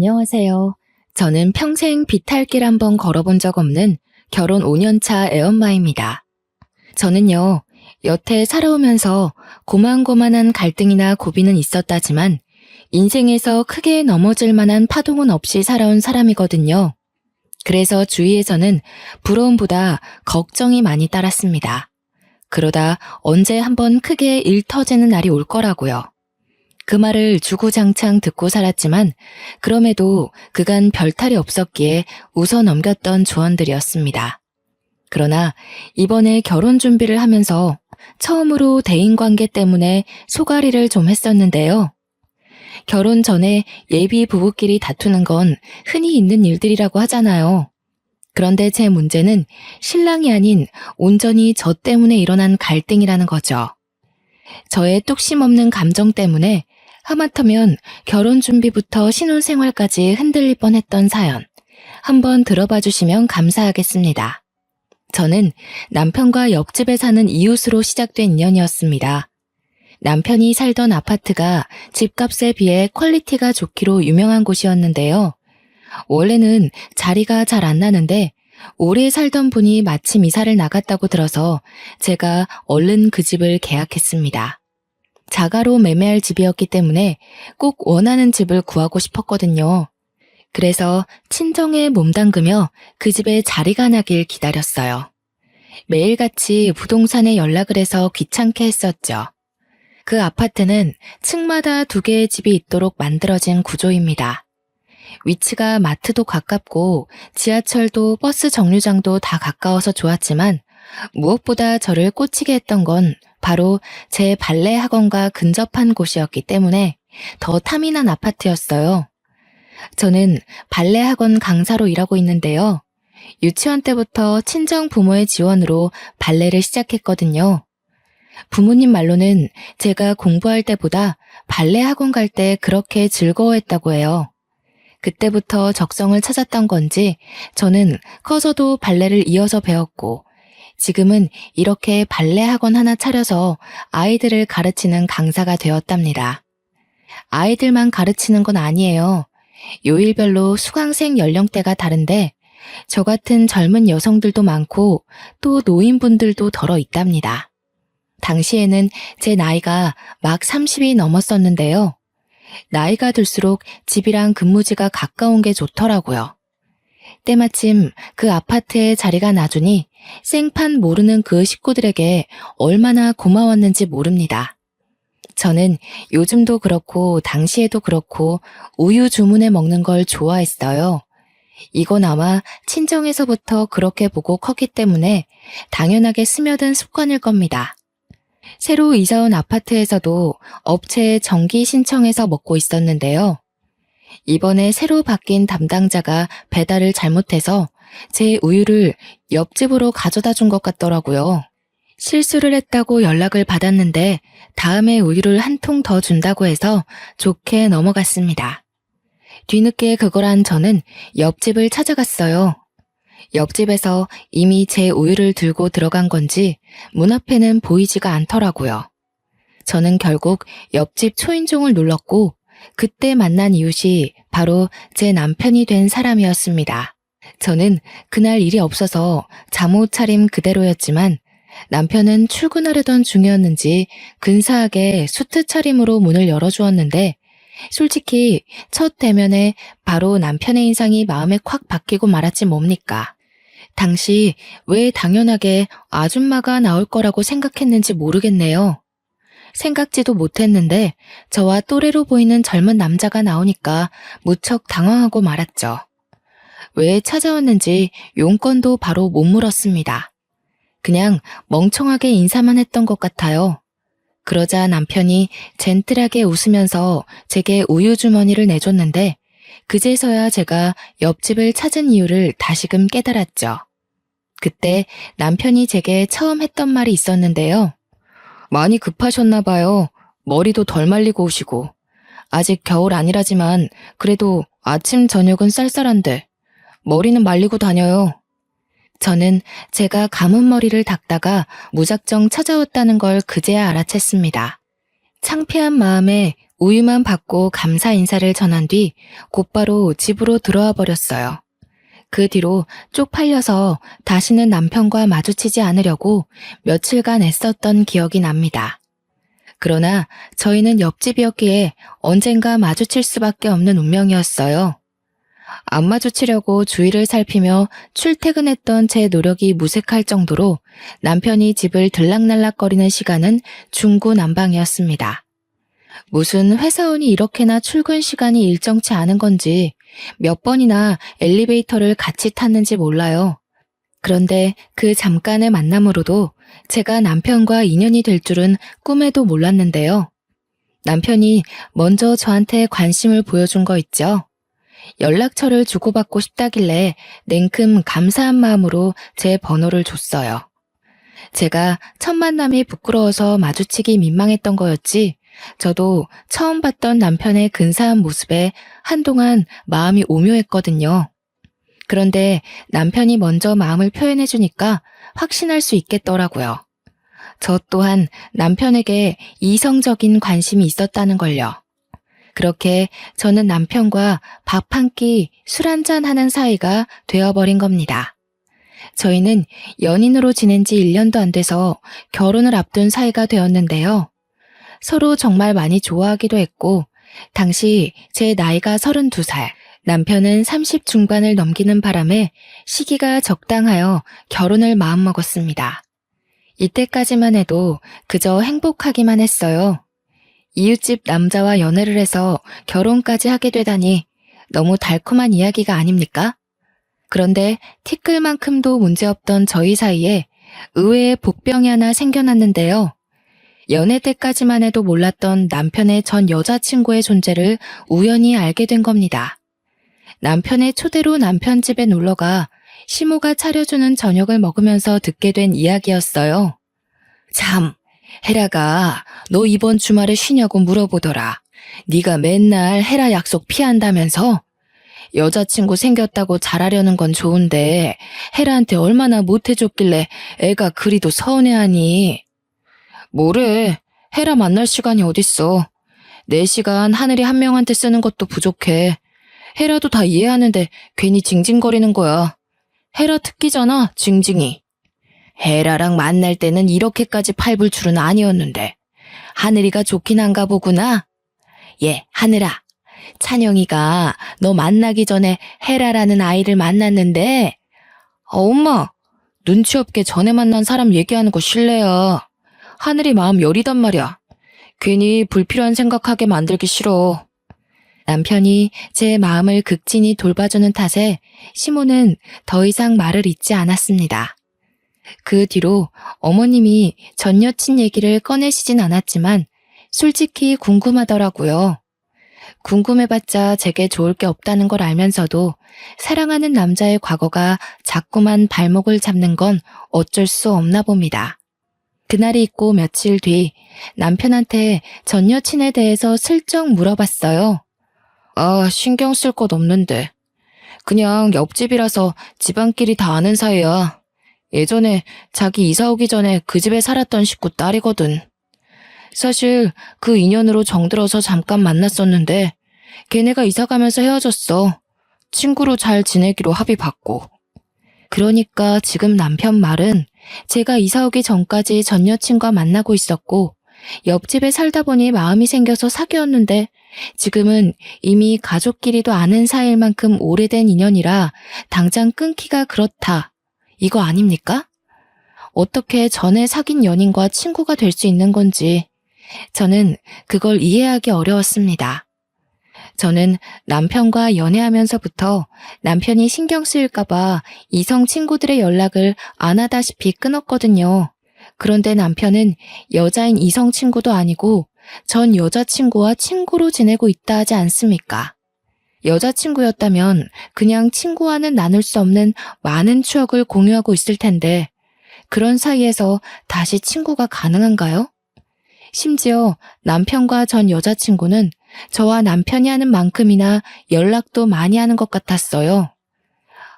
안녕하세요. 저는 평생 비탈길 한번 걸어본 적 없는 결혼 5년차 애엄마입니다. 저는요, 여태 살아오면서 고만고만한 갈등이나 고비는 있었다지만 인생에서 크게 넘어질 만한 파동은 없이 살아온 사람이거든요. 그래서 주위에서는 부러움보다 걱정이 많이 따랐습니다. 그러다 언제 한번 크게 일 터지는 날이 올 거라고요. 그 말을 주구장창 듣고 살았지만 그럼에도 그간 별탈이 없었기에 웃어 넘겼던 조언들이었습니다. 그러나 이번에 결혼 준비를 하면서 처음으로 대인관계 때문에 소가리를 좀 했었는데요. 결혼 전에 예비 부부끼리 다투는 건 흔히 있는 일들이라고 하잖아요. 그런데 제 문제는 신랑이 아닌 온전히 저 때문에 일어난 갈등이라는 거죠. 저의 뚝심 없는 감정 때문에 하마터면 결혼 준비부터 신혼생활까지 흔들릴 뻔했던 사연, 한번 들어봐 주시면 감사하겠습니다. 저는 남편과 옆집에 사는 이웃으로 시작된 인연이었습니다. 남편이 살던 아파트가 집값에 비해 퀄리티가 좋기로 유명한 곳이었는데요. 원래는 자리가 잘 안 나는데 오래 살던 분이 마침 이사를 나갔다고 들어서 제가 얼른 그 집을 계약했습니다. 자가로 매매할 집이었기 때문에 꼭 원하는 집을 구하고 싶었거든요. 그래서 친정에 몸담그며 그 집에 자리가 나길 기다렸어요. 매일같이 부동산에 연락을 해서 귀찮게 했었죠. 그 아파트는 층마다 2개의 집이 있도록 만들어진 구조입니다. 위치가 마트도 가깝고 지하철도 버스 정류장도 다 가까워서 좋았지만 무엇보다 저를 꽂히게 했던 건 바로 제 발레 학원과 근접한 곳이었기 때문에 더 탐이 난 아파트였어요. 저는 발레 학원 강사로 일하고 있는데요. 유치원 때부터 친정 부모의 지원으로 발레를 시작했거든요. 부모님 말로는 제가 공부할 때보다 발레 학원 갈 때 그렇게 즐거워했다고 해요. 그때부터 적성을 찾았던 건지 저는 커서도 발레를 이어서 배웠고 지금은 이렇게 발레 학원 하나 차려서 아이들을 가르치는 강사가 되었답니다. 아이들만 가르치는 건 아니에요. 요일별로 수강생 연령대가 다른데 저 같은 젊은 여성들도 많고 또 노인분들도 덜어 있답니다. 당시에는 제 나이가 막 30이 넘었었는데요. 나이가 들수록 집이랑 근무지가 가까운 게 좋더라고요. 때마침 그 아파트에 자리가 나주니 생판 모르는 그 식구들에게 얼마나 고마웠는지 모릅니다. 저는 요즘도 그렇고 당시에도 그렇고 우유 주문해 먹는 걸 좋아했어요. 이건 아마 친정에서부터 그렇게 보고 컸기 때문에 당연하게 스며든 습관일 겁니다. 새로 이사 온 아파트에서도 업체에 정기 신청해서 먹고 있었는데요. 이번에 새로 바뀐 담당자가 배달을 잘못해서 제 우유를 옆집으로 가져다 준 것 같더라고요. 실수를 했다고 연락을 받았는데 다음에 우유를 한 통 더 준다고 해서 좋게 넘어갔습니다. 뒤늦게 그걸 한 저는 옆집을 찾아갔어요. 옆집에서 이미 제 우유를 들고 들어간 건지 문 앞에는 보이지가 않더라고요. 저는 결국 옆집 초인종을 눌렀고 그때 만난 이웃이 바로 제 남편이 된 사람이었습니다. 저는 그날 일이 없어서 잠옷 차림 그대로였지만 남편은 출근하려던 중이었는지 근사하게 수트 차림으로 문을 열어주었는데 솔직히 첫 대면에 바로 남편의 인상이 마음에 콱 바뀌고 말았지 뭡니까. 당시 왜 당연하게 아줌마가 나올 거라고 생각했는지 모르겠네요. 생각지도 못했는데 저와 또래로 보이는 젊은 남자가 나오니까 무척 당황하고 말았죠. 왜 찾아왔는지 용건도 바로 못 물었습니다. 그냥 멍청하게 인사만 했던 것 같아요. 그러자 남편이 젠틀하게 웃으면서 제게 우유 주머니를 내줬는데 그제서야 제가 옆집을 찾은 이유를 다시금 깨달았죠. 그때 남편이 제게 처음 했던 말이 있었는데요. 많이 급하셨나 봐요. 머리도 덜 말리고 오시고. 아직 겨울 아니라지만 그래도 아침 저녁은 쌀쌀한데 머리는 말리고 다녀요. 저는 제가 감은 머리를 닦다가 무작정 찾아왔다는 걸 그제야 알아챘습니다. 창피한 마음에 우유만 받고 감사 인사를 전한 뒤 곧바로 집으로 들어와 버렸어요. 그 뒤로 쪽팔려서 다시는 남편과 마주치지 않으려고 며칠간 애썼던 기억이 납니다. 그러나 저희는 옆집이었기에 언젠가 마주칠 수밖에 없는 운명이었어요. 안 마주치려고 주위를 살피며 출퇴근했던 제 노력이 무색할 정도로 남편이 집을 들락날락거리는 시간은 중구난방이었습니다. 무슨 회사원이 이렇게나 출근 시간이 일정치 않은 건지 몇 번이나 엘리베이터를 같이 탔는지 몰라요. 그런데 그 잠깐의 만남으로도 제가 남편과 인연이 될 줄은 꿈에도 몰랐는데요. 남편이 먼저 저한테 관심을 보여준 거 있죠. 연락처를 주고받고 싶다길래 냉큼 감사한 마음으로 제 번호를 줬어요. 제가 첫 만남이 부끄러워서 마주치기 민망했던 거였지 저도 처음 봤던 남편의 근사한 모습에 한동안 마음이 오묘했거든요. 그런데 남편이 먼저 마음을 표현해주니까 확신할 수 있겠더라고요. 저 또한 남편에게 이성적인 관심이 있었다는 걸요. 그렇게 저는 남편과 밥 한 끼, 술 한잔 하는 사이가 되어버린 겁니다. 저희는 연인으로 지낸 지 1년도 안 돼서 결혼을 앞둔 사이가 되었는데요. 서로 정말 많이 좋아하기도 했고, 당시 제 나이가 32살, 남편은 30 중반을 넘기는 바람에 시기가 적당하여 결혼을 마음먹었습니다. 이때까지만 해도 그저 행복하기만 했어요. 이웃집 남자와 연애를 해서 결혼까지 하게 되다니 너무 달콤한 이야기가 아닙니까? 그런데 티끌만큼도 문제없던 저희 사이에 의외의 복병이 하나 생겨났는데요. 연애 때까지만 해도 몰랐던 남편의 전 여자친구의 존재를 우연히 알게 된 겁니다. 남편의 초대로 남편 집에 놀러가 시모가 차려주는 저녁을 먹으면서 듣게 된 이야기였어요. 참, 헤라가 너 이번 주말에 쉬냐고 물어보더라. 네가 맨날 헤라 약속 피한다면서? 여자친구 생겼다고 잘하려는 건 좋은데 헤라한테 얼마나 못해줬길래 애가 그리도 서운해하니? 뭐래, 헤라 만날 시간이 어딨어. 내 시간 하늘이 한 명한테 쓰는 것도 부족해. 헤라도 다 이해하는데 괜히 징징거리는 거야. 헤라 특기잖아, 징징이. 헤라랑 만날 때는 이렇게까지 팔불 줄은 아니었는데 하늘이가 좋긴 한가 보구나. 예, 하늘아. 찬영이가 너 만나기 전에 헤라라는 아이를 만났는데 엄마, 눈치 없게 전에 만난 사람 얘기하는 거 실례야. 하늘이 마음 여리단 말이야. 괜히 불필요한 생각하게 만들기 싫어. 남편이 제 마음을 극진히 돌봐주는 탓에 시모는 더 이상 말을 잇지 않았습니다. 그 뒤로 어머님이 전 여친 얘기를 꺼내시진 않았지만 솔직히 궁금하더라고요. 궁금해봤자 제게 좋을 게 없다는 걸 알면서도 사랑하는 남자의 과거가 자꾸만 발목을 잡는 건 어쩔 수 없나 봅니다. 그날이 있고 며칠 뒤 남편한테 전 여친에 대해서 슬쩍 물어봤어요. 아, 신경 쓸 것 없는데. 그냥 옆집이라서 집안끼리 다 아는 사이야. 예전에 자기 이사 오기 전에 그 집에 살았던 식구 딸이거든. 사실 그 인연으로 정들어서 잠깐 만났었는데 걔네가 이사 가면서 헤어졌어. 친구로 잘 지내기로 합의 봤고. 그러니까 지금 남편 말은 제가 이사 오기 전까지 전 여친과 만나고 있었고 옆집에 살다 보니 마음이 생겨서 사귀었는데 지금은 이미 가족끼리도 아는 사이일 만큼 오래된 인연이라 당장 끊기가 그렇다. 이거 아닙니까? 어떻게 전에 사귄 연인과 친구가 될 수 있는 건지 저는 그걸 이해하기 어려웠습니다. 저는 남편과 연애하면서부터 남편이 신경 쓰일까봐 이성 친구들의 연락을 안 하다시피 끊었거든요. 그런데 남편은 여자인 이성 친구도 아니고 전 여자친구와 친구로 지내고 있다 하지 않습니까? 여자친구였다면 그냥 친구와는 나눌 수 없는 많은 추억을 공유하고 있을 텐데 그런 사이에서 다시 친구가 가능한가요? 심지어 남편과 전 여자친구는 저와 남편이 하는 만큼이나 연락도 많이 하는 것 같았어요.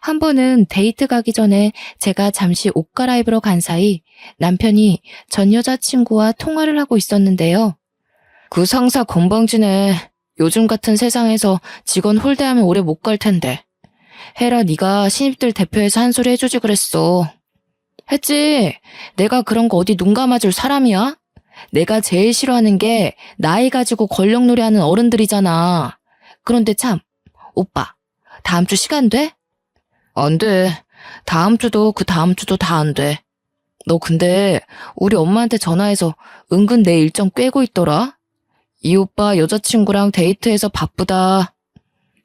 한 번은 데이트 가기 전에 제가 잠시 옷 갈아입으러 간 사이 남편이 전 여자친구와 통화를 하고 있었는데요. 그 상사 건방지네. 요즘 같은 세상에서 직원 홀대하면 오래 못 갈 텐데. 헤라, 네가 신입들 대표해서 한 소리 해주지 그랬어. 했지. 내가 그런 거 어디 눈 감아줄 사람이야? 내가 제일 싫어하는 게 나이 가지고 권력놀이 하는 어른들이잖아. 그런데 참, 오빠, 다음 주 시간 돼? 안 돼. 다음 주도 그 다음 주도 다 안 돼. 너 근데 우리 엄마한테 전화해서 은근 내 일정 꿰고 있더라? 이 오빠 여자친구랑 데이트해서 바쁘다.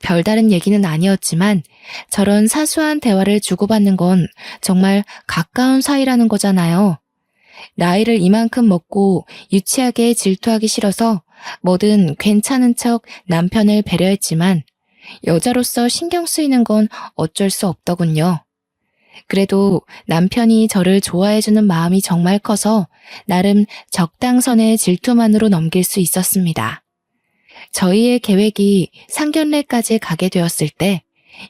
별다른 얘기는 아니었지만 저런 사소한 대화를 주고받는 건 정말 가까운 사이라는 거잖아요. 나이를 이만큼 먹고 유치하게 질투하기 싫어서 뭐든 괜찮은 척 남편을 배려했지만 여자로서 신경 쓰이는 건 어쩔 수 없더군요. 그래도 남편이 저를 좋아해주는 마음이 정말 커서 나름 적당선의 질투만으로 넘길 수 있었습니다. 저희의 계획이 상견례까지 가게 되었을 때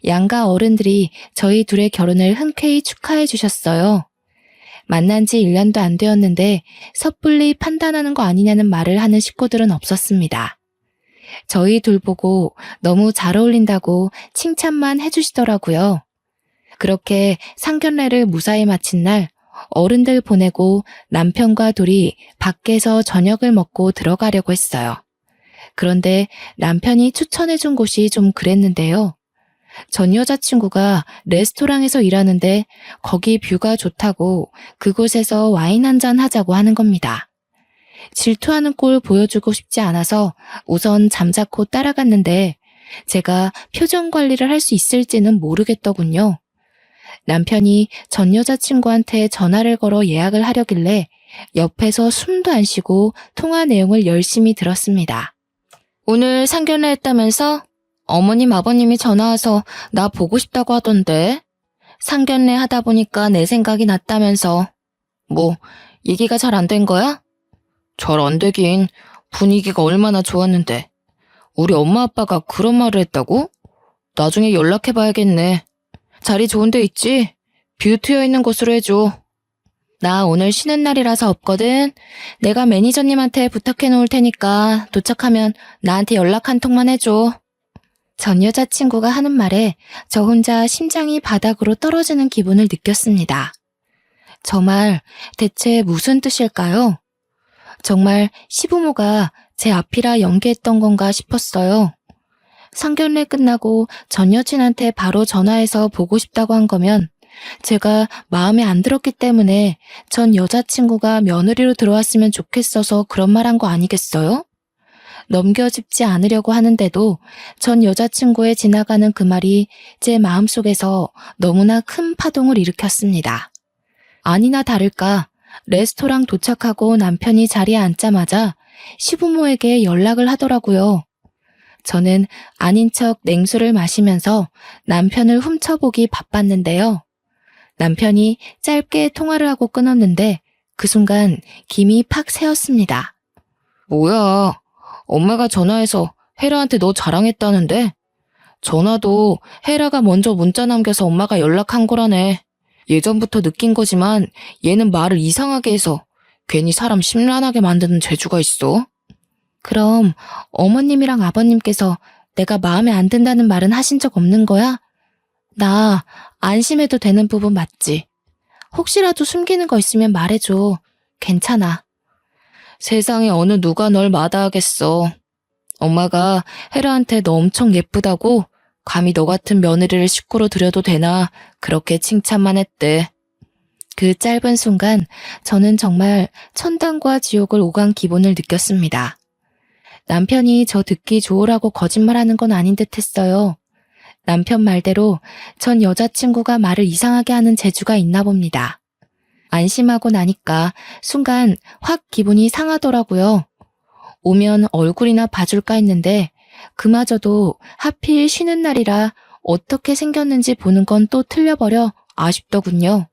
양가 어른들이 저희 둘의 결혼을 흔쾌히 축하해 주셨어요. 만난 지 1년도 안 되었는데 섣불리 판단하는 거 아니냐는 말을 하는 식구들은 없었습니다. 저희 둘 보고 너무 잘 어울린다고 칭찬만 해주시더라고요. 그렇게 상견례를 무사히 마친 날 어른들 보내고 남편과 둘이 밖에서 저녁을 먹고 들어가려고 했어요. 그런데 남편이 추천해준 곳이 좀 그랬는데요. 전 여자친구가 레스토랑에서 일하는데 거기 뷰가 좋다고 그곳에서 와인 한잔 하자고 하는 겁니다. 질투하는 꼴 보여주고 싶지 않아서 우선 잠자코 따라갔는데 제가 표정 관리를 할 수 있을지는 모르겠더군요. 남편이 전 여자친구한테 전화를 걸어 예약을 하려길래 옆에서 숨도 안 쉬고 통화 내용을 열심히 들었습니다. 오늘 상견례 했다면서? 어머님 아버님이 전화와서 나 보고 싶다고 하던데. 상견례 하다 보니까 내 생각이 났다면서. 뭐 얘기가 잘 안 된 거야? 잘 안 되긴. 분위기가 얼마나 좋았는데. 우리 엄마 아빠가 그런 말을 했다고? 나중에 연락해봐야겠네. 자리 좋은 데 있지? 뷰 트여 있는 곳으로 해줘. 나 오늘 쉬는 날이라서 없거든. 내가 매니저님한테 부탁해 놓을 테니까 도착하면 나한테 연락 한 통만 해줘. 전 여자친구가 하는 말에 저 혼자 심장이 바닥으로 떨어지는 기분을 느꼈습니다. 저 말 대체 무슨 뜻일까요? 정말 시부모가 제 앞이라 연기했던 건가 싶었어요. 상견례 끝나고 전 여친한테 바로 전화해서 보고 싶다고 한 거면 제가 마음에 안 들었기 때문에 전 여자친구가 며느리로 들어왔으면 좋겠어서 그런 말 한 거 아니겠어요? 넘겨짚지 않으려고 하는데도 전 여자친구의 지나가는 그 말이 제 마음속에서 너무나 큰 파동을 일으켰습니다. 아니나 다를까 레스토랑 도착하고 남편이 자리에 앉자마자 시부모에게 연락을 하더라고요. 저는 아닌 척 냉수를 마시면서 남편을 훔쳐보기 바빴는데요. 남편이 짧게 통화를 하고 끊었는데 그 순간 김이 팍 새었습니다. 뭐야, 엄마가 전화해서 헤라한테 너 자랑했다는데? 전화도 헤라가 먼저 문자 남겨서 엄마가 연락한 거라네. 예전부터 느낀 거지만 얘는 말을 이상하게 해서 괜히 사람 심란하게 만드는 재주가 있어. 그럼 어머님이랑 아버님께서 내가 마음에 안 든다는 말은 하신 적 없는 거야? 나 안심해도 되는 부분 맞지? 혹시라도 숨기는 거 있으면 말해줘. 괜찮아. 세상에 어느 누가 널 마다하겠어. 엄마가 헤라한테 너 엄청 예쁘다고 감히 너 같은 며느리를 식구로 들여도 되나 그렇게 칭찬만 했대. 그 짧은 순간 저는 정말 천당과 지옥을 오간 기분을 느꼈습니다. 남편이 저 듣기 좋으라고 거짓말하는 건 아닌 듯 했어요. 남편 말대로 전 여자친구가 말을 이상하게 하는 재주가 있나 봅니다. 안심하고 나니까 순간 확 기분이 상하더라고요. 오면 얼굴이나 봐줄까 했는데 그마저도 하필 쉬는 날이라 어떻게 생겼는지 보는 건 또 틀려버려 아쉽더군요.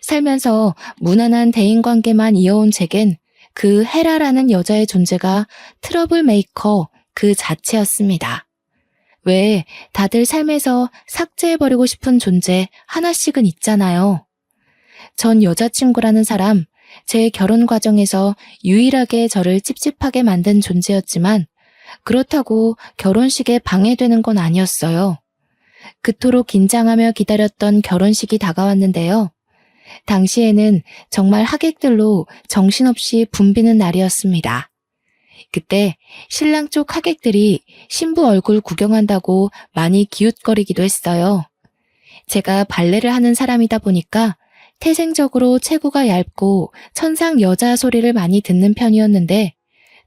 살면서 무난한 대인관계만 이어온 제겐 그 헤라라는 여자의 존재가 트러블 메이커 그 자체였습니다. 왜 다들 삶에서 삭제해버리고 싶은 존재 하나씩은 있잖아요. 전 여자친구라는 사람 제 결혼 과정에서 유일하게 저를 찝찝하게 만든 존재였지만 그렇다고 결혼식에 방해되는 건 아니었어요. 그토록 긴장하며 기다렸던 결혼식이 다가왔는데요. 당시에는 정말 하객들로 정신없이 붐비는 날이었습니다. 그때 신랑 쪽 하객들이 신부 얼굴 구경한다고 많이 기웃거리기도 했어요. 제가 발레를 하는 사람이다 보니까 태생적으로 체구가 얇고 천상 여자 소리를 많이 듣는 편이었는데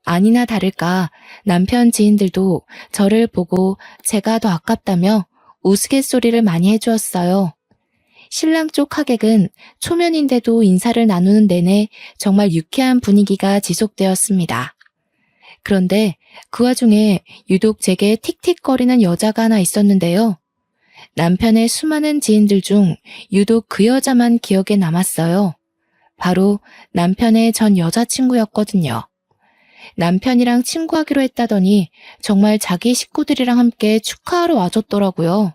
아니나 다를까 남편 지인들도 저를 보고 제가 더 아깝다며 우스갯소리를 많이 해주었어요. 신랑 쪽 하객은 초면인데도 인사를 나누는 내내 정말 유쾌한 분위기가 지속되었습니다. 그런데 그 와중에 유독 제게 틱틱거리는 여자가 하나 있었는데요. 남편의 수많은 지인들 중 유독 그 여자만 기억에 남았어요. 바로 남편의 전 여자친구였거든요. 남편이랑 친구하기로 했다더니 정말 자기 식구들이랑 함께 축하하러 와줬더라고요.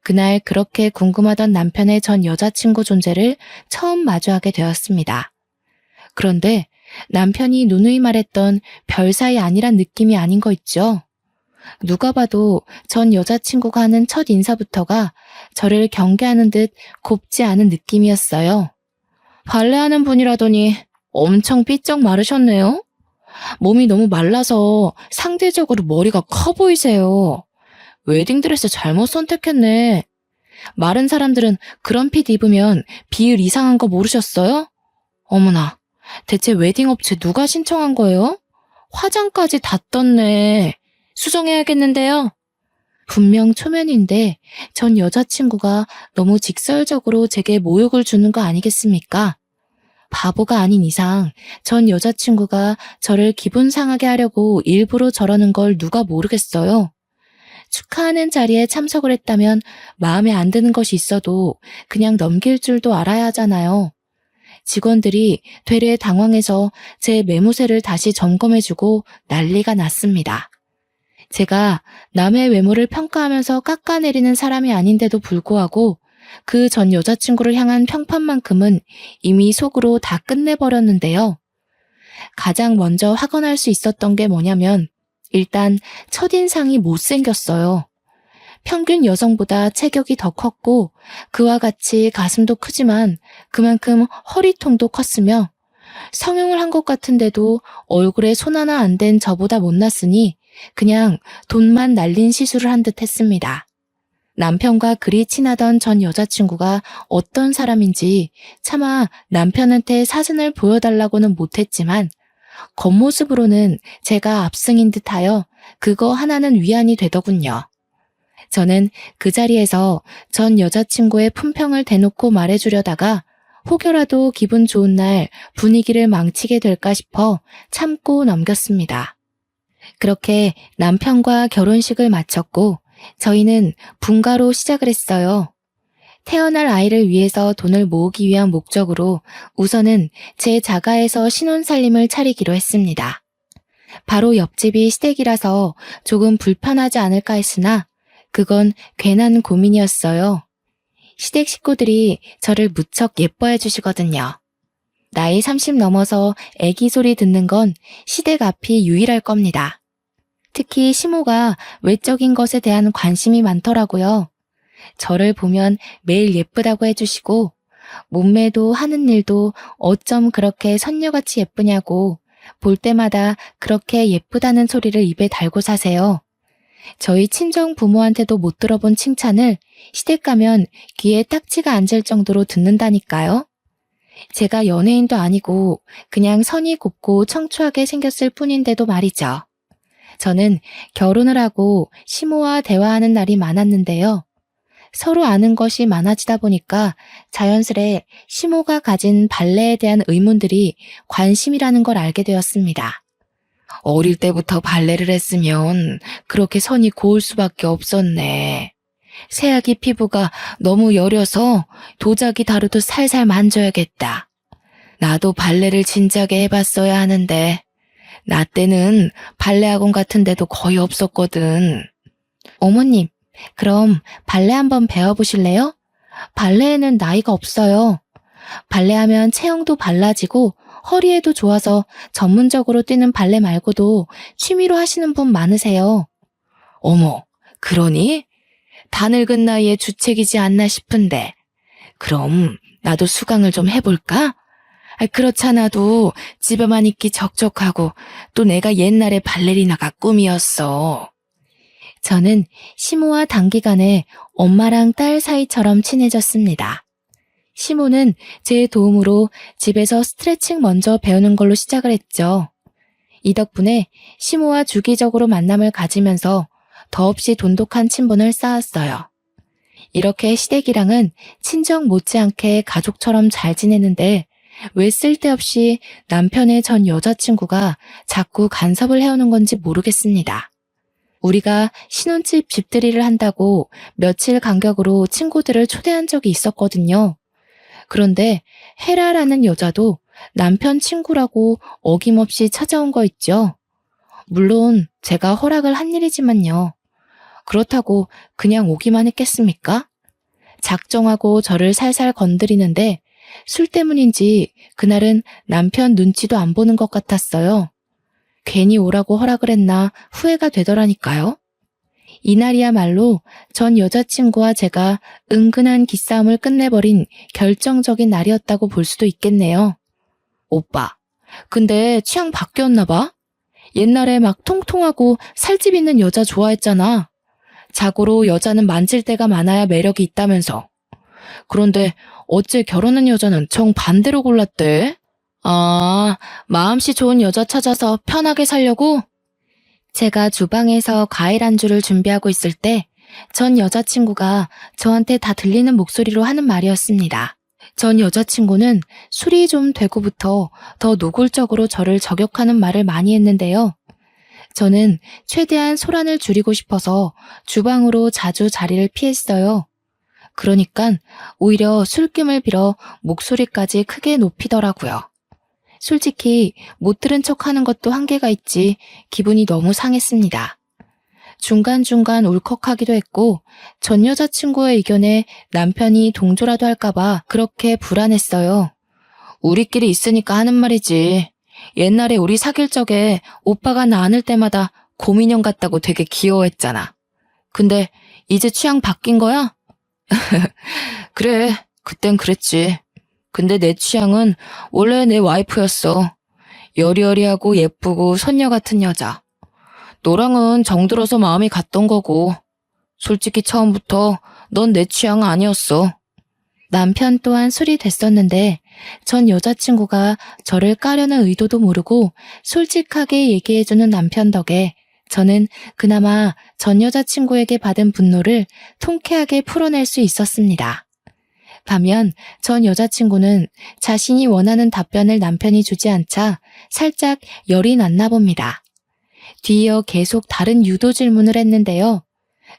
그날 그렇게 궁금하던 남편의 전 여자친구 존재를 처음 마주하게 되었습니다. 그런데 남편이 누누이 말했던 별 사이 아니란 느낌이 아닌 거 있죠? 누가 봐도 전 여자친구가 하는 첫 인사부터가 저를 경계하는 듯 곱지 않은 느낌이었어요. 발레하는 분이라더니 엄청 삐쩍 마르셨네요? 몸이 너무 말라서 상대적으로 머리가 커 보이세요. 웨딩드레스 잘못 선택했네. 마른 사람들은 그런 핏 입으면 비율 이상한 거 모르셨어요? 어머나, 대체 웨딩업체 누가 신청한 거예요? 화장까지 다 떴네. 수정해야겠는데요. 분명 초면인데 전 여자친구가 너무 직설적으로 제게 모욕을 주는 거 아니겠습니까? 바보가 아닌 이상 전 여자친구가 저를 기분 상하게 하려고 일부러 저러는 걸 누가 모르겠어요. 축하하는 자리에 참석을 했다면 마음에 안 드는 것이 있어도 그냥 넘길 줄도 알아야 하잖아요. 직원들이 되레 당황해서 제 매무새를 다시 점검해주고 난리가 났습니다. 제가 남의 외모를 평가하면서 깎아내리는 사람이 아닌데도 불구하고 그 전 여자친구를 향한 평판만큼은 이미 속으로 다 끝내버렸는데요. 가장 먼저 확언할 수 있었던 게 뭐냐면 일단 첫인상이 못생겼어요. 평균 여성보다 체격이 더 컸고 그와 같이 가슴도 크지만 그만큼 허리통도 컸으며 성형을 한 것 같은데도 얼굴에 손 하나 안 댄 저보다 못났으니 그냥 돈만 날린 시술을 한 듯 했습니다. 남편과 그리 친하던 전 여자친구가 어떤 사람인지 차마 남편한테 사진을 보여달라고는 못했지만 겉모습으로는 제가 압승인 듯하여 그거 하나는 위안이 되더군요. 저는 그 자리에서 전 여자친구의 품평을 대놓고 말해주려다가 혹여라도 기분 좋은 날 분위기를 망치게 될까 싶어 참고 넘겼습니다. 그렇게 남편과 결혼식을 마쳤고 저희는 분가로 시작을 했어요. 태어날 아이를 위해서 돈을 모으기 위한 목적으로 우선은 제 자가에서 신혼살림을 차리기로 했습니다. 바로 옆집이 시댁이라서 조금 불편하지 않을까 했으나 그건 괜한 고민이었어요. 시댁 식구들이 저를 무척 예뻐해 주시거든요. 나이 30 넘어서 애기 소리 듣는 건 시댁 앞이 유일할 겁니다. 특히 시모가 외적인 것에 대한 관심이 많더라고요. 저를 보면 매일 예쁘다고 해주시고 몸매도 하는 일도 어쩜 그렇게 선녀같이 예쁘냐고 볼 때마다 그렇게 예쁘다는 소리를 입에 달고 사세요. 저희 친정 부모한테도 못 들어본 칭찬을 시댁 가면 귀에 딱지가 앉을 정도로 듣는다니까요. 제가 연예인도 아니고 그냥 선이 곱고 청초하게 생겼을 뿐인데도 말이죠. 저는 결혼을 하고 시모와 대화하는 날이 많았는데요. 서로 아는 것이 많아지다 보니까 자연스레 시모가 가진 발레에 대한 의문들이 관심이라는 걸 알게 되었습니다. 어릴 때부터 발레를 했으면 그렇게 선이 고울 수밖에 없었네. 새아기 피부가 너무 여려서 도자기 다루듯 살살 만져야겠다. 나도 발레를 진작에 해봤어야 하는데 나 때는 발레 학원 같은 데도 거의 없었거든. 어머님, 그럼 발레 한번 배워보실래요? 발레에는 나이가 없어요. 발레하면 체형도 발라지고 허리에도 좋아서 전문적으로 뛰는 발레 말고도 취미로 하시는 분 많으세요. 어머, 그러니? 다 늙은 나이에 주책이지 않나 싶은데. 그럼 나도 수강을 좀 해볼까? 그렇잖아도 집에만 있기 적적하고 또 내가 옛날에 발레리나가 꿈이었어. 저는 시모와 단기간에 엄마랑 딸 사이처럼 친해졌습니다. 시모는 제 도움으로 집에서 스트레칭 먼저 배우는 걸로 시작을 했죠. 이 덕분에 시모와 주기적으로 만남을 가지면서 더없이 돈독한 친분을 쌓았어요. 이렇게 시댁이랑은 친정 못지않게 가족처럼 잘 지내는데 왜 쓸데없이 남편의 전 여자친구가 자꾸 간섭을 해오는 건지 모르겠습니다. 우리가 신혼집 집들이를 한다고 며칠 간격으로 친구들을 초대한 적이 있었거든요. 그런데 헤라라는 여자도 남편 친구라고 어김없이 찾아온 거 있죠. 물론 제가 허락을 한 일이지만요. 그렇다고 그냥 오기만 했겠습니까? 작정하고 저를 살살 건드리는데 술 때문인지 그날은 남편 눈치도 안 보는 것 같았어요. 괜히 오라고 허락을 했나 후회가 되더라니까요. 이날이야말로 전 여자친구와 제가 은근한 기싸움을 끝내버린 결정적인 날이었다고 볼 수도 있겠네요. 오빠, 근데 취향 바뀌었나 봐? 옛날에 막 통통하고 살집 있는 여자 좋아했잖아. 자고로 여자는 만질 때가 많아야 매력이 있다면서. 그런데 어째 결혼한 여자는 정반대로 골랐대? 아, 마음씨 좋은 여자 찾아서 편하게 살려고? 제가 주방에서 과일 안주를 준비하고 있을 때 전 여자친구가 저한테 다 들리는 목소리로 하는 말이었습니다. 전 여자친구는 술이 좀 되고부터 더 노골적으로 저를 저격하는 말을 많이 했는데요. 저는 최대한 소란을 줄이고 싶어서 주방으로 자주 자리를 피했어요. 그러니까 오히려 술김을 빌어 목소리까지 크게 높이더라고요. 솔직히 못 들은 척하는 것도 한계가 있지 기분이 너무 상했습니다. 중간중간 울컥하기도 했고 전 여자친구의 의견에 남편이 동조라도 할까봐 그렇게 불안했어요. 우리끼리 있으니까 하는 말이지. 옛날에 우리 사귈 적에 오빠가 나 안을 때마다 곰인형 같다고 되게 귀여워했잖아. 근데 이제 취향 바뀐 거야? 그래, 그땐 그랬지. 근데 내 취향은 원래 내 와이프였어. 여리여리하고 예쁘고 선녀 같은 여자. 너랑은 정들어서 마음이 갔던 거고. 솔직히 처음부터 넌 내 취향 아니었어. 남편 또한 술이 됐었는데 전 여자친구가 저를 까려는 의도도 모르고 솔직하게 얘기해주는 남편 덕에 저는 그나마 전 여자친구에게 받은 분노를 통쾌하게 풀어낼 수 있었습니다. 반면 전 여자친구는 자신이 원하는 답변을 남편이 주지 않자 살짝 열이 났나 봅니다. 뒤이어 계속 다른 유도 질문을 했는데요.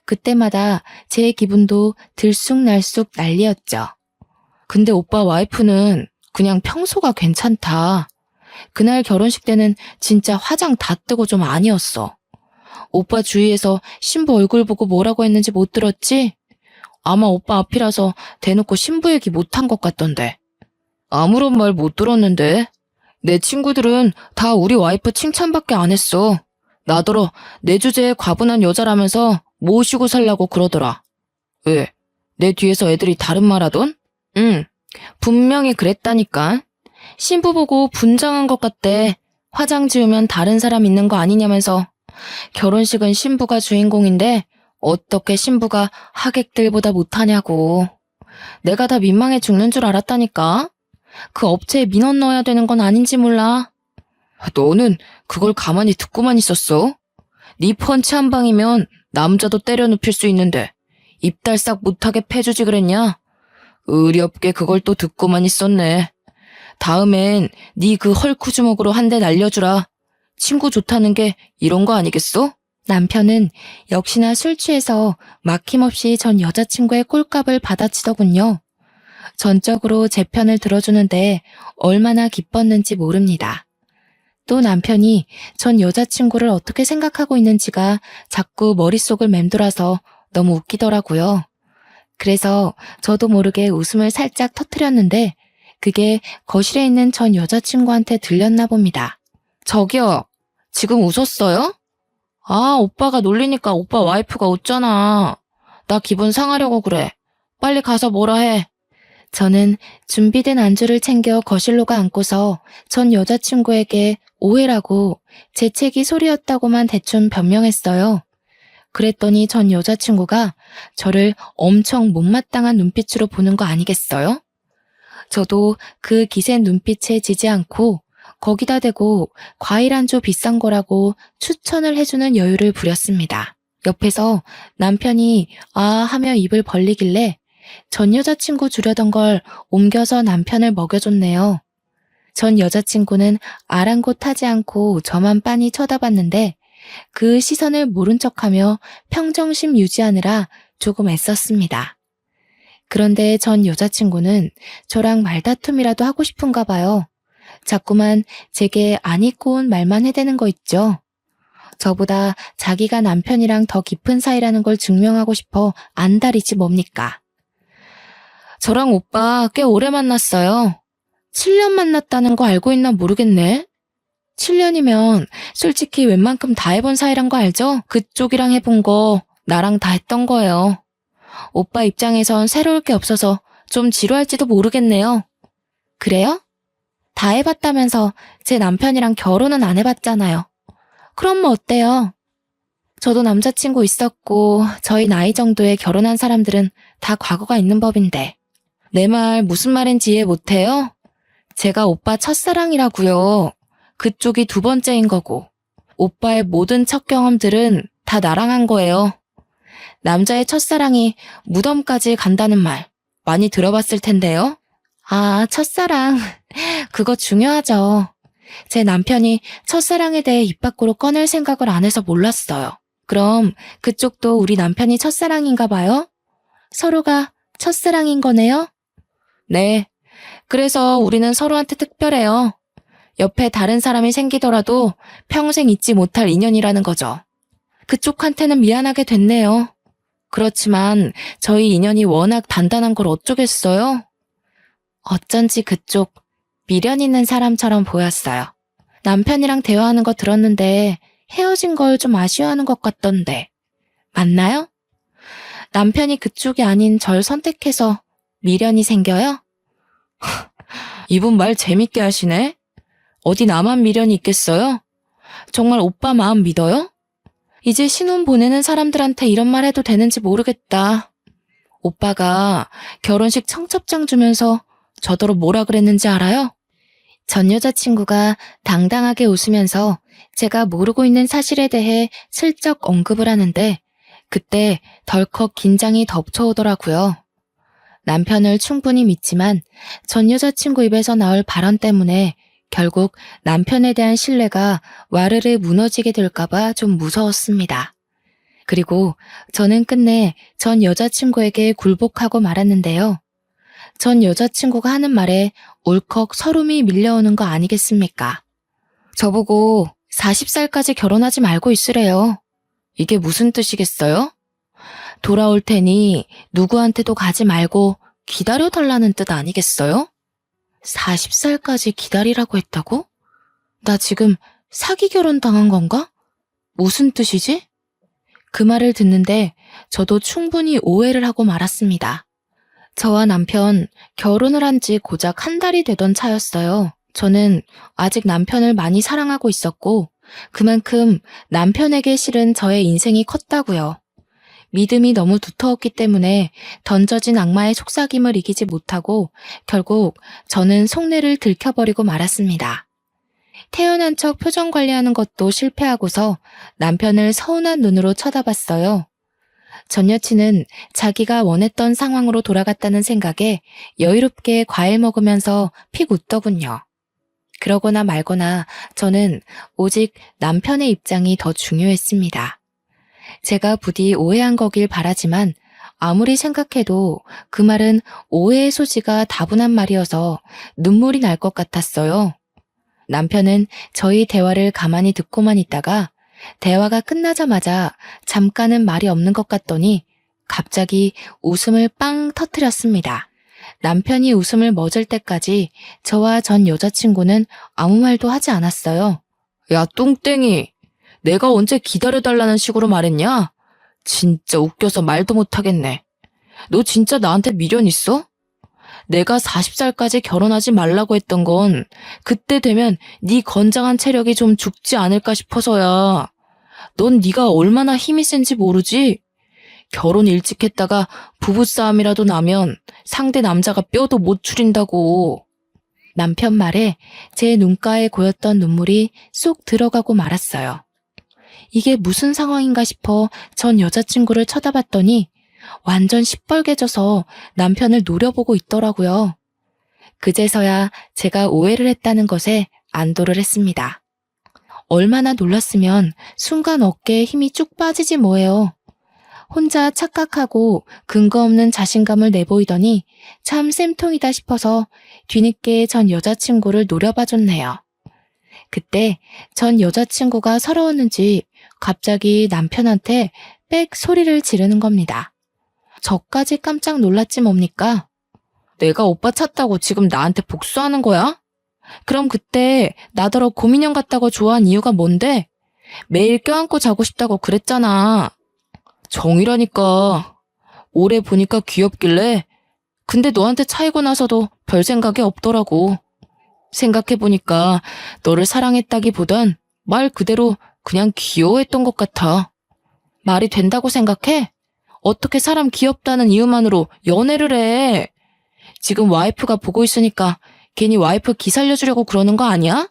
그때마다 제 기분도 들쑥날쑥 난리였죠. 근데 오빠 와이프는 그냥 평소가 괜찮다. 그날 결혼식 때는 진짜 화장 다 뜨고 좀 아니었어. 오빠 주위에서 신부 얼굴 보고 뭐라고 했는지 못 들었지? 아마 오빠 앞이라서 대놓고 신부 얘기 못한 것 같던데. 아무런 말 못 들었는데. 내 친구들은 다 우리 와이프 칭찬밖에 안 했어. 나더러 내 주제에 과분한 여자라면서 모시고 살라고 그러더라. 왜? 내 뒤에서 애들이 다른 말 하던? 응, 분명히 그랬다니까. 신부 보고 분장한 것 같대. 화장 지우면 다른 사람 있는 거 아니냐면서. 결혼식은 신부가 주인공인데 어떻게 신부가 하객들보다 못하냐고. 내가 다 민망해 죽는 줄 알았다니까. 그 업체에 민원 넣어야 되는 건 아닌지 몰라. 너는 그걸 가만히 듣고만 있었어? 네 펀치 한 방이면 남자도 때려 눕힐 수 있는데 입달싹 못하게 패주지 그랬냐? 의리 없게 그걸 또 듣고만 있었네. 다음엔 네 그 헐크 주먹으로 한 대 날려주라. 친구 좋다는 게 이런 거 아니겠어? 남편은 역시나 술 취해서 막힘없이 전 여자친구의 꼴값을 받아치더군요. 전적으로 제 편을 들어주는데 얼마나 기뻤는지 모릅니다. 또 남편이 전 여자친구를 어떻게 생각하고 있는지가 자꾸 머릿속을 맴돌아서 너무 웃기더라고요. 그래서 저도 모르게 웃음을 살짝 터뜨렸는데 그게 거실에 있는 전 여자친구한테 들렸나 봅니다. 저기요, 지금 웃었어요? 아, 오빠가 놀리니까 오빠 와이프가 웃잖아. 나 기분 상하려고 그래. 빨리 가서 뭐라 해. 저는 준비된 안주를 챙겨 거실로 가 앉고서 전 여자친구에게 오해라고 재채기 소리였다고만 대충 변명했어요. 그랬더니 전 여자친구가 저를 엄청 못마땅한 눈빛으로 보는 거 아니겠어요? 저도 그 기센 눈빛에 지지 않고 거기다 대고 과일 안주 비싼 거라고 추천을 해주는 여유를 부렸습니다. 옆에서 남편이 아 하며 입을 벌리길래 전 여자친구 주려던 걸 옮겨서 남편을 먹여줬네요. 전 여자친구는 아랑곳하지 않고 저만 빤히 쳐다봤는데 그 시선을 모른 척하며 평정심 유지하느라 조금 애썼습니다. 그런데 전 여자친구는 저랑 말다툼이라도 하고 싶은가 봐요. 자꾸만 제게 안 잊고 온 말만 해대는 거 있죠. 저보다 자기가 남편이랑 더 깊은 사이라는 걸 증명하고 싶어 안달이지 뭡니까. 저랑 오빠 꽤 오래 만났어요. 7년 만났다는 거 알고 있나 모르겠네. 7년이면 솔직히 웬만큼 다 해본 사이란 거 알죠? 그쪽이랑 해본 거 나랑 다 했던 거예요. 오빠 입장에선 새로울 게 없어서 좀 지루할지도 모르겠네요. 그래요? 다 해봤다면서 제 남편이랑 결혼은 안 해봤잖아요. 그럼 뭐 어때요? 저도 남자친구 있었고 저희 나이 정도에 결혼한 사람들은 다 과거가 있는 법인데. 내 말 무슨 말인지 이해 못해요? 제가 오빠 첫사랑이라고요. 그쪽이 두 번째인 거고. 오빠의 모든 첫 경험들은 다 나랑 한 거예요. 남자의 첫사랑이 무덤까지 간다는 말 많이 들어봤을 텐데요. 아, 첫사랑. 그거 중요하죠. 제 남편이 첫사랑에 대해 입 밖으로 꺼낼 생각을 안 해서 몰랐어요. 그럼 그쪽도 우리 남편이 첫사랑인가 봐요? 서로가 첫사랑인 거네요? 네. 그래서 우리는 서로한테 특별해요. 옆에 다른 사람이 생기더라도 평생 잊지 못할 인연이라는 거죠. 그쪽한테는 미안하게 됐네요. 그렇지만 저희 인연이 워낙 단단한 걸 어쩌겠어요? 어쩐지 그쪽 미련 있는 사람처럼 보였어요. 남편이랑 대화하는 거 들었는데 헤어진 걸 좀 아쉬워하는 것 같던데. 맞나요? 남편이 그쪽이 아닌 절 선택해서 미련이 생겨요? 이분 말 재밌게 하시네. 어디 나만 미련이 있겠어요? 정말 오빠 마음 믿어요? 이제 신혼 보내는 사람들한테 이런 말 해도 되는지 모르겠다. 오빠가 결혼식 청첩장 주면서 저더러 뭐라 그랬는지 알아요? 전 여자친구가 당당하게 웃으면서 제가 모르고 있는 사실에 대해 슬쩍 언급을 하는데 그때 덜컥 긴장이 덮쳐오더라고요. 남편을 충분히 믿지만 전 여자친구 입에서 나올 발언 때문에 결국 남편에 대한 신뢰가 와르르 무너지게 될까봐 좀 무서웠습니다. 그리고 저는 끝내 전 여자친구에게 굴복하고 말았는데요. 전 여자친구가 하는 말에 울컥 서름이 밀려오는 거 아니겠습니까? 저보고 40살까지 결혼하지 말고 있으래요. 이게 무슨 뜻이겠어요? 돌아올 테니 누구한테도 가지 말고 기다려달라는 뜻 아니겠어요? 40살까지 기다리라고 했다고? 나 지금 사기 결혼 당한 건가? 무슨 뜻이지? 그 말을 듣는데 저도 충분히 오해를 하고 말았습니다. 저와 남편 결혼을 한 지 고작 한 달이 되던 차였어요. 저는 아직 남편을 많이 사랑하고 있었고 그만큼 남편에게 실은 저의 인생이 컸다고요. 믿음이 너무 두터웠기 때문에 던져진 악마의 속삭임을 이기지 못하고 결국 저는 속내를 들켜버리고 말았습니다. 태연한 척 표정 관리하는 것도 실패하고서 남편을 서운한 눈으로 쳐다봤어요. 전 여친은 자기가 원했던 상황으로 돌아갔다는 생각에 여유롭게 과일 먹으면서 픽 웃더군요. 그러거나 말거나 저는 오직 남편의 입장이 더 중요했습니다. 제가 부디 오해한 거길 바라지만 아무리 생각해도 그 말은 오해의 소지가 다분한 말이어서 눈물이 날 것 같았어요. 남편은 저희 대화를 가만히 듣고만 있다가 대화가 끝나자마자 잠깐은 말이 없는 것 같더니 갑자기 웃음을 빵 터뜨렸습니다. 남편이 웃음을 멎을 때까지 저와 전 여자친구는 아무 말도 하지 않았어요. 야, 뚱땡이. 내가 언제 기다려달라는 식으로 말했냐? 진짜 웃겨서 말도 못하겠네. 너 진짜 나한테 미련 있어? 내가 40살까지 결혼하지 말라고 했던 건 그때 되면 네 건장한 체력이 좀 죽지 않을까 싶어서야. 넌 네가 얼마나 힘이 센지 모르지? 결혼 일찍 했다가 부부싸움이라도 나면 상대 남자가 뼈도 못 추린다고. 남편 말에 제 눈가에 고였던 눈물이 쏙 들어가고 말았어요. 이게 무슨 상황인가 싶어 전 여자친구를 쳐다봤더니 완전 시뻘개져서 남편을 노려보고 있더라고요. 그제서야 제가 오해를 했다는 것에 안도를 했습니다. 얼마나 놀랐으면 순간 어깨에 힘이 쭉 빠지지 뭐예요. 혼자 착각하고 근거 없는 자신감을 내보이더니 참 쌤통이다 싶어서 뒤늦게 전 여자친구를 노려봐줬네요. 그때 전 여자친구가 서러웠는지 갑자기 남편한테 빽 소리를 지르는 겁니다. 저까지 깜짝 놀랐지 뭡니까? 내가 오빠 찾다고 지금 나한테 복수하는 거야? 그럼 그때 나더러 곰인형 같다고 좋아한 이유가 뭔데? 매일 껴안고 자고 싶다고 그랬잖아. 정이라니까. 오래 보니까 귀엽길래. 근데 너한테 차이고 나서도 별 생각이 없더라고. 생각해보니까 너를 사랑했다기보단 말 그대로 그냥 귀여워했던 것 같아. 말이 된다고 생각해? 어떻게 사람 귀엽다는 이유만으로 연애를 해? 지금 와이프가 보고 있으니까 괜히 와이프 기살려주려고 그러는 거 아니야?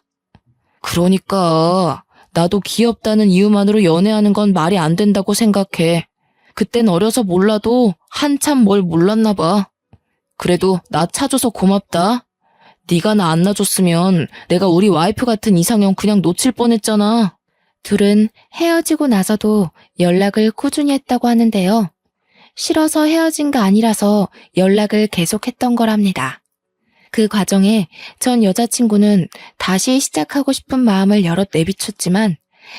그러니까 나도 귀엽다는 이유만으로 연애하는 건 말이 안 된다고 생각해. 그땐 어려서 몰라도 한참 뭘 몰랐나 봐. 그래도 나 차줘서 고맙다. 네가 나 안 놔줬으면 내가 우리 와이프 같은 이상형 그냥 놓칠 뻔했잖아. 둘은 헤어지고 나서도 연락을 꾸준히 했다고 하는데요. 싫어서 헤어진 거 아니라서 연락을 계속했던 거랍니다. 그 과정에 전 여자친구는 다시 시작하고 싶은 마음을 여럿 내비쳤지만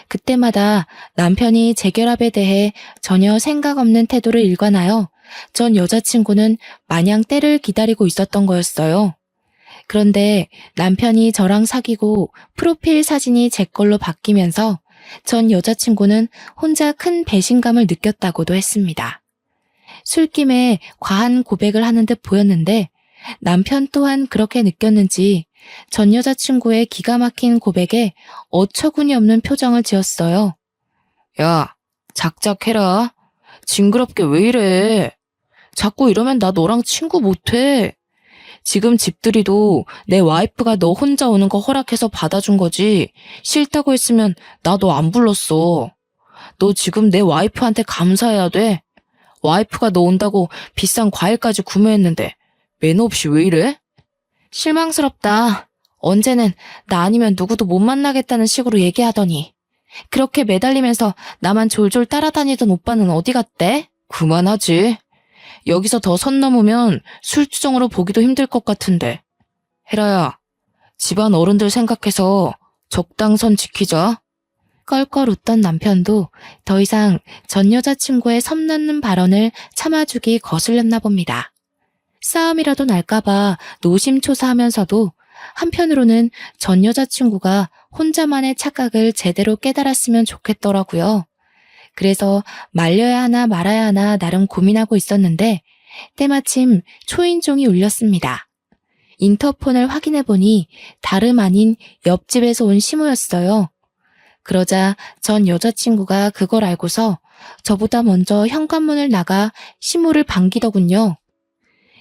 그때마다 남편이 재결합에 대해 전혀 생각 없는 태도를 일관하여 전 여자친구는 마냥 때를 기다리고 있었던 거였어요. 그런데 남편이 저랑 사귀고 프로필 사진이 제 걸로 바뀌면서 전 여자친구는 혼자 큰 배신감을 느꼈다고도 했습니다. 술김에 과한 고백을 하는 듯 보였는데 남편 또한 그렇게 느꼈는지 전 여자친구의 기가 막힌 고백에 어처구니 없는 표정을 지었어요. 야, 작작해라. 징그럽게 왜 이래. 자꾸 이러면 나 너랑 친구 못해. 지금 집들이도 내 와이프가 너 혼자 오는 거 허락해서 받아준 거지. 싫다고 했으면 나 너 안 불렀어. 너 지금 내 와이프한테 감사해야 돼. 와이프가 너 온다고 비싼 과일까지 구매했는데 매너 없이 왜 이래? 실망스럽다. 언제는 나 아니면 누구도 못 만나겠다는 식으로 얘기하더니 그렇게 매달리면서 나만 졸졸 따라다니던 오빠는 어디 갔대? 그만하지. 여기서 더 선 넘으면 술주정으로 보기도 힘들 것 같은데. 혜라야, 집안 어른들 생각해서 적당선 지키자. 껄껄 웃던 남편도 더 이상 전 여자친구의 섬나는 발언을 참아주기 거슬렸나 봅니다. 싸움이라도 날까봐 노심초사하면서도 한편으로는 전 여자친구가 혼자만의 착각을 제대로 깨달았으면 좋겠더라고요. 그래서 말려야 하나 말아야 하나 나름 고민하고 있었는데 때마침 초인종이 울렸습니다. 인터폰을 확인해보니 다름 아닌 옆집에서 온 시모였어요. 그러자 전 여자친구가 그걸 알고서 저보다 먼저 현관문을 나가 시모를 반기더군요.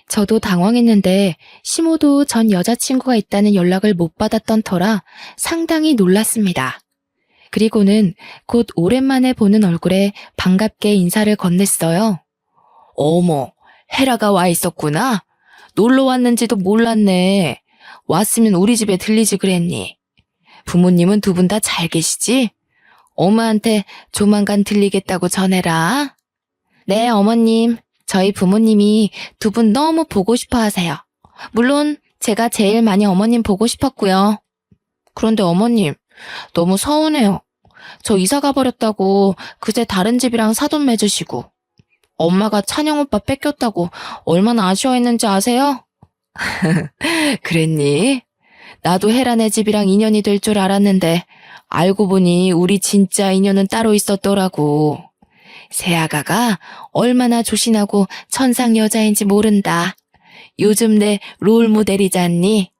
저도 당황했는데 시모도 전 여자친구가 있다는 연락을 못 받았던 터라 상당히 놀랐습니다. 그리고는 곧 오랜만에 보는 얼굴에 반갑게 인사를 건넸어요. 어머, 헤라가 와 있었구나. 놀러 왔는지도 몰랐네. 왔으면 우리 집에 들리지 그랬니? 부모님은 두 분 다 잘 계시지? 엄마한테 조만간 들리겠다고 전해라. 네, 어머님. 저희 부모님이 두 분 너무 보고 싶어 하세요. 물론 제가 제일 많이 어머님 보고 싶었고요. 그런데 어머님, 너무 서운해요. 저 이사 가버렸다고 그제 다른 집이랑 사돈 맺으시고 엄마가 찬영 오빠 뺏겼다고 얼마나 아쉬워했는지 아세요? 그랬니? 나도 헤라네 집이랑 인연이 될 줄 알았는데 알고 보니 우리 진짜 인연은 따로 있었더라고. 새아가가 얼마나 조신하고 천상 여자인지 모른다. 요즘 내 롤 모델이잖니?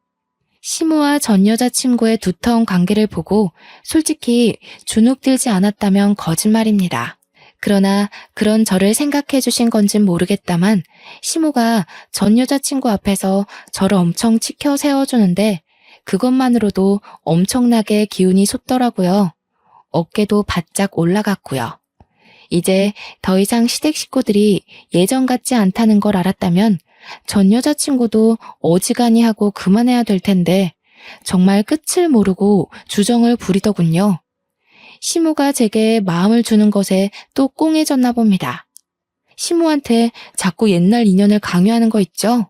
시무와 전 여자친구의 두터운 관계를 보고 솔직히 주눅들지 않았다면 거짓말입니다. 그러나 그런 저를 생각해 주신 건진 모르겠다만 시무가 전 여자친구 앞에서 저를 엄청 치켜 세워주는데 그것만으로도 엄청나게 기운이 솟더라고요. 어깨도 바짝 올라갔고요. 이제 더 이상 시댁 식구들이 예전 같지 않다는 걸 알았다면 전 여자친구도 어지간히 하고 그만해야 될 텐데 정말 끝을 모르고 주정을 부리더군요. 시무가 제게 마음을 주는 것에 또 꽁해졌나 봅니다. 시무한테 자꾸 옛날 인연을 강요하는 거 있죠?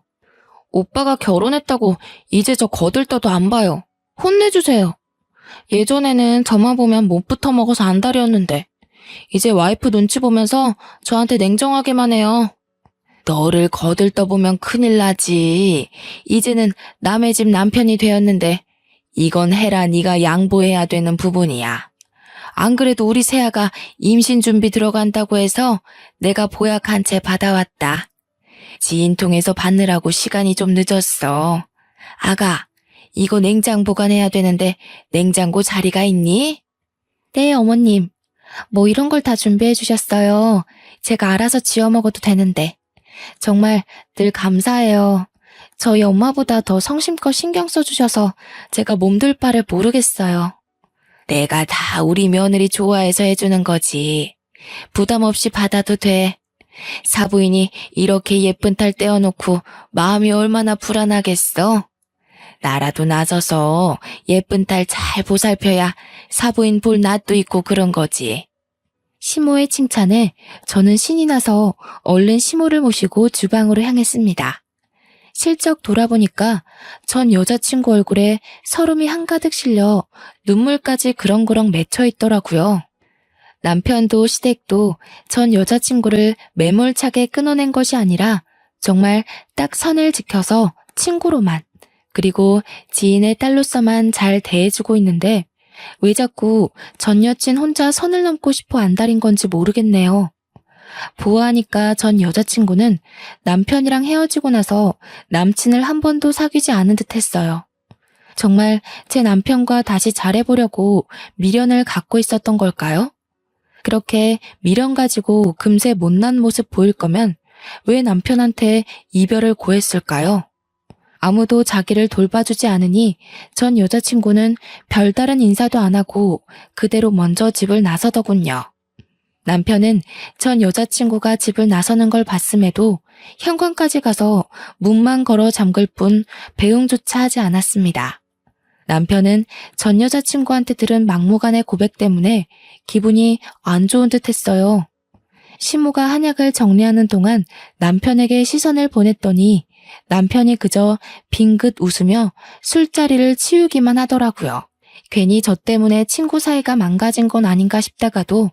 오빠가 결혼했다고 이제 저 거들떠도 안 봐요. 혼내주세요. 예전에는 저만 보면 못 붙어 먹어서 안달이었는데 이제 와이프 눈치 보면서 저한테 냉정하게만 해요. 너를 거들떠보면 큰일 나지. 이제는 남의 집 남편이 되었는데 이건 해라 네가 양보해야 되는 부분이야. 안 그래도 우리 새아가 임신 준비 들어간다고 해서 내가 보약 한 채 받아왔다. 지인 통해서 받느라고 시간이 좀 늦었어. 아가, 이거 냉장 보관해야 되는데 냉장고 자리가 있니? 네, 어머님. 뭐 이런 걸 다 준비해 주셨어요. 제가 알아서 지어 먹어도 되는데. 정말 늘 감사해요. 저희 엄마보다 더 성심껏 신경 써주셔서 제가 몸둘 바를 모르겠어요. 내가 다 우리 며느리 좋아해서 해주는 거지. 부담 없이 받아도 돼. 사부인이 이렇게 예쁜 딸 떼어놓고 마음이 얼마나 불안하겠어? 나라도 나서서 예쁜 딸 잘 보살펴야 사부인 볼 낯도 있고 그런 거지. 시모의 칭찬에 저는 신이 나서 얼른 시모를 모시고 주방으로 향했습니다. 실적 돌아보니까 전 여자친구 얼굴에 서름이 한가득 실려 눈물까지 그렁그렁 맺혀 있더라고요. 남편도 시댁도 전 여자친구를 매몰차게 끊어낸 것이 아니라 정말 딱 선을 지켜서 친구로만 그리고 지인의 딸로서만 잘 대해주고 있는데 왜 자꾸 전 여친 혼자 선을 넘고 싶어 안달인 건지 모르겠네요. 보아하니까 전 여자친구는 남편이랑 헤어지고 나서 남친을 한 번도 사귀지 않은 듯 했어요. 정말 제 남편과 다시 잘해보려고 미련을 갖고 있었던 걸까요? 그렇게 미련 가지고 금세 못난 모습 보일 거면 왜 남편한테 이별을 고했을까요? 아무도 자기를 돌봐주지 않으니 전 여자친구는 별다른 인사도 안 하고 그대로 먼저 집을 나서더군요. 남편은 전 여자친구가 집을 나서는 걸 봤음에도 현관까지 가서 문만 걸어 잠글 뿐 배웅조차 하지 않았습니다. 남편은 전 여자친구한테 들은 막무가내 고백 때문에 기분이 안 좋은 듯 했어요. 시모가 한약을 정리하는 동안 남편에게 시선을 보냈더니 남편이 그저 빙긋 웃으며 술자리를 치우기만 하더라고요. 괜히 저 때문에 친구 사이가 망가진 건 아닌가 싶다가도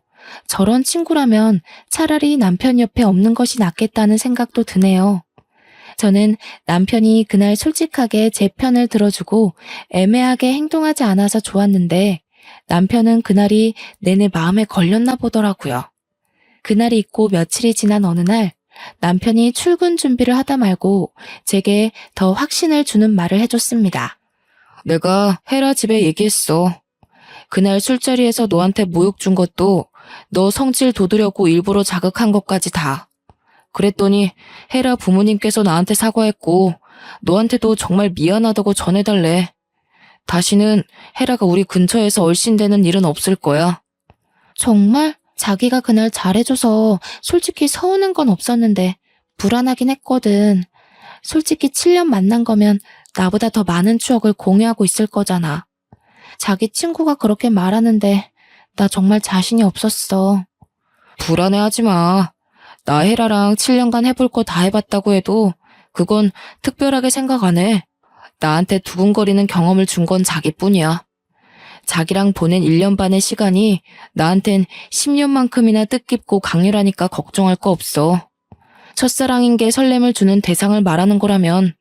저런 친구라면 차라리 남편 옆에 없는 것이 낫겠다는 생각도 드네요. 저는 남편이 그날 솔직하게 제 편을 들어주고 애매하게 행동하지 않아서 좋았는데 남편은 그날이 내내 마음에 걸렸나 보더라고요. 그날이 있고 며칠이 지난 어느 날 남편이 출근 준비를 하다 말고 제게 더 확신을 주는 말을 해줬습니다. 내가 헤라 집에 얘기했어. 그날 술자리에서 너한테 모욕 준 것도 너 성질 돋으려고 일부러 자극한 것까지 다. 그랬더니 헤라 부모님께서 나한테 사과했고 너한테도 정말 미안하다고 전해달래. 다시는 헤라가 우리 근처에서 얼씬되는 일은 없을 거야. 정말? 자기가 그날 잘해줘서 솔직히 서운한 건 없었는데 불안하긴 했거든. 솔직히 7년 만난 거면 나보다 더 많은 추억을 공유하고 있을 거잖아. 자기 친구가 그렇게 말하는데 나 정말 자신이 없었어. 불안해하지 마. 나 헤라랑 7년간 해볼 거 다 해봤다고 해도 그건 특별하게 생각 안 해. 나한테 두근거리는 경험을 준 건 자기뿐이야. 자기랑 보낸 1년 반의 시간이 나한텐 10년만큼이나 뜻깊고 강렬하니까 걱정할 거 없어. 첫사랑인 게 설렘을 주는 대상을 말하는 거라면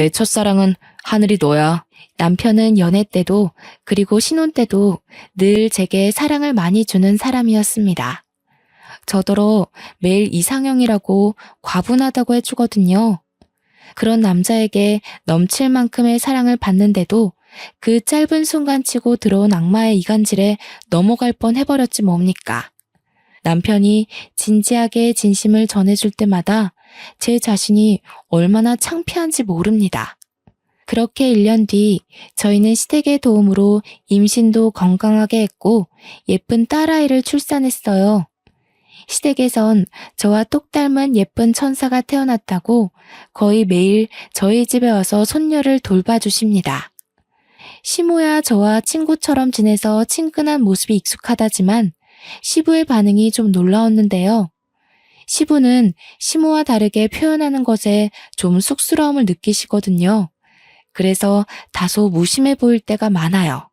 내 첫사랑은 하늘이 너야. 남편은 연애 때도 그리고 신혼 때도 늘 제게 사랑을 많이 주는 사람이었습니다. 저더러 매일 이상형이라고 과분하다고 해주거든요. 그런 남자에게 넘칠 만큼의 사랑을 받는데도 그 짧은 순간 치고 들어온 악마의 이간질에 넘어갈 뻔 해버렸지 뭡니까. 남편이 진지하게 진심을 전해줄 때마다 제 자신이 얼마나 창피한지 모릅니다. 그렇게 1년 뒤 저희는 시댁의 도움으로 임신도 건강하게 했고 예쁜 딸아이를 출산했어요. 시댁에선 저와 똑 닮은 예쁜 천사가 태어났다고 거의 매일 저희 집에 와서 손녀를 돌봐주십니다. 시모야 저와 친구처럼 지내서 친근한 모습이 익숙하다지만 시부의 반응이 좀 놀라웠는데요. 시부는 시모와 다르게 표현하는 것에 좀 쑥스러움을 느끼시거든요. 그래서 다소 무심해 보일 때가 많아요.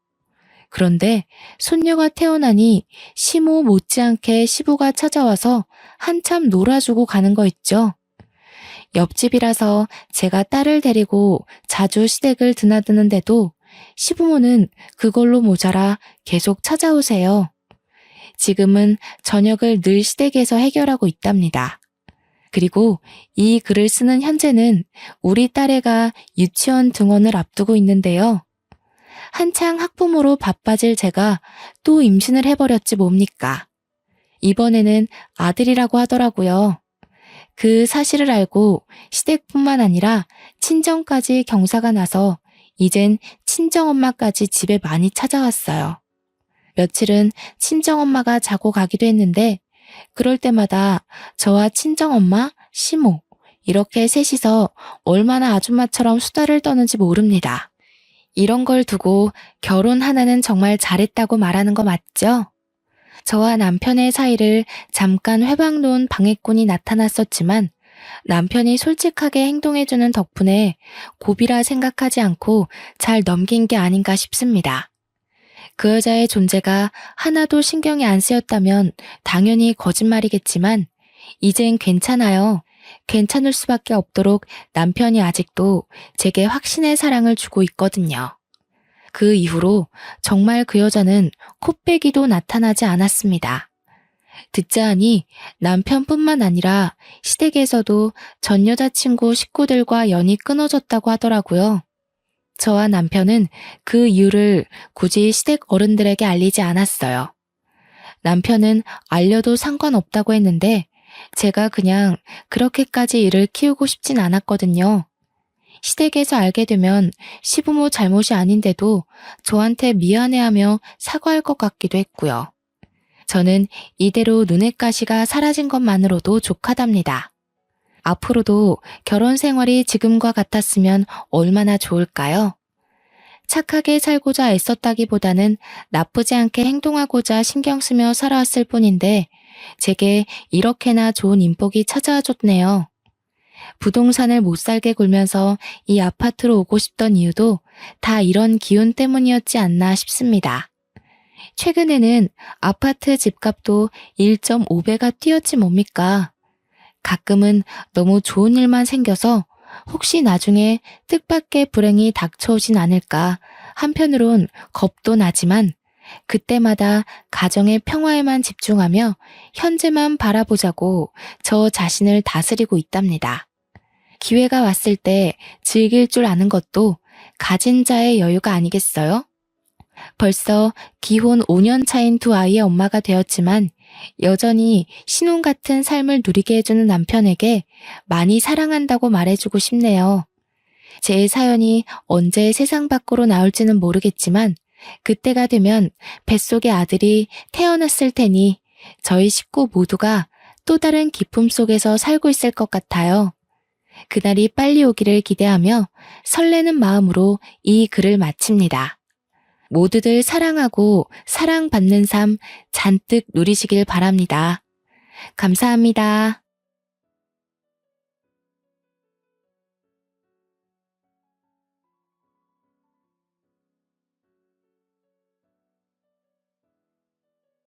그런데 손녀가 태어나니 시모 못지않게 시부가 찾아와서 한참 놀아주고 가는 거 있죠. 옆집이라서 제가 딸을 데리고 자주 시댁을 드나드는데도 시부모는 그걸로 모자라 계속 찾아오세요. 지금은 저녁을 늘 시댁에서 해결하고 있답니다. 그리고 이 글을 쓰는 현재는 우리 딸애가 유치원 등원을 앞두고 있는데요. 한창 학부모로 바빠질 제가 또 임신을 해버렸지 뭡니까. 이번에는 아들이라고 하더라고요. 그 사실을 알고 시댁뿐만 아니라 친정까지 경사가 나서 이젠 친정엄마까지 집에 많이 찾아왔어요. 며칠은 친정엄마가 자고 가기도 했는데 그럴 때마다 저와 친정엄마, 시모 이렇게 셋이서 얼마나 아줌마처럼 수다를 떠는지 모릅니다. 이런 걸 두고 결혼 하나는 정말 잘했다고 말하는 거 맞죠? 저와 남편의 사이를 잠깐 회방 놓은 방해꾼이 나타났었지만 남편이 솔직하게 행동해주는 덕분에 고비라 생각하지 않고 잘 넘긴 게 아닌가 싶습니다. 그 여자의 존재가 하나도 신경이 안 쓰였다면 당연히 거짓말이겠지만 이젠 괜찮아요. 괜찮을 수밖에 없도록 남편이 아직도 제게 확신의 사랑을 주고 있거든요. 그 이후로 정말 그 여자는 코빼기도 나타나지 않았습니다. 듣자 하니 남편뿐만 아니라 시댁에서도 전 여자친구 식구들과 연이 끊어졌다고 하더라고요. 저와 남편은 그 이유를 굳이 시댁 어른들에게 알리지 않았어요. 남편은 알려도 상관없다고 했는데 제가 그냥 그렇게까지 일을 키우고 싶진 않았거든요. 시댁에서 알게 되면 시부모 잘못이 아닌데도 저한테 미안해하며 사과할 것 같기도 했고요. 저는 이대로 눈엣 가시가 사라진 것만으로도 족하답니다. 앞으로도 결혼 생활이 지금과 같았으면 얼마나 좋을까요? 착하게 살고자 애썼다기보다는 나쁘지 않게 행동하고자 신경 쓰며 살아왔을 뿐인데 제게 이렇게나 좋은 인복이 찾아와 줬네요. 부동산을 못 살게 굴면서 이 아파트로 오고 싶던 이유도 다 이런 기운 때문이었지 않나 싶습니다. 최근에는 아파트 집값도 1.5배가 뛰었지 뭡니까? 가끔은 너무 좋은 일만 생겨서 혹시 나중에 뜻밖의 불행이 닥쳐오진 않을까 한편으론 겁도 나지만 그때마다 가정의 평화에만 집중하며 현재만 바라보자고 저 자신을 다스리고 있답니다. 기회가 왔을 때 즐길 줄 아는 것도 가진 자의 여유가 아니겠어요? 벌써 기혼 5년 차인 두 아이의 엄마가 되었지만 여전히 신혼 같은 삶을 누리게 해주는 남편에게 많이 사랑한다고 말해주고 싶네요. 제 사연이 언제 세상 밖으로 나올지는 모르겠지만 그때가 되면 뱃속의 아들이 태어났을 테니 저희 식구 모두가 또 다른 기쁨 속에서 살고 있을 것 같아요. 그날이 빨리 오기를 기대하며 설레는 마음으로 이 글을 마칩니다. 모두들 사랑하고 사랑받는 삶 잔뜩 누리시길 바랍니다. 감사합니다.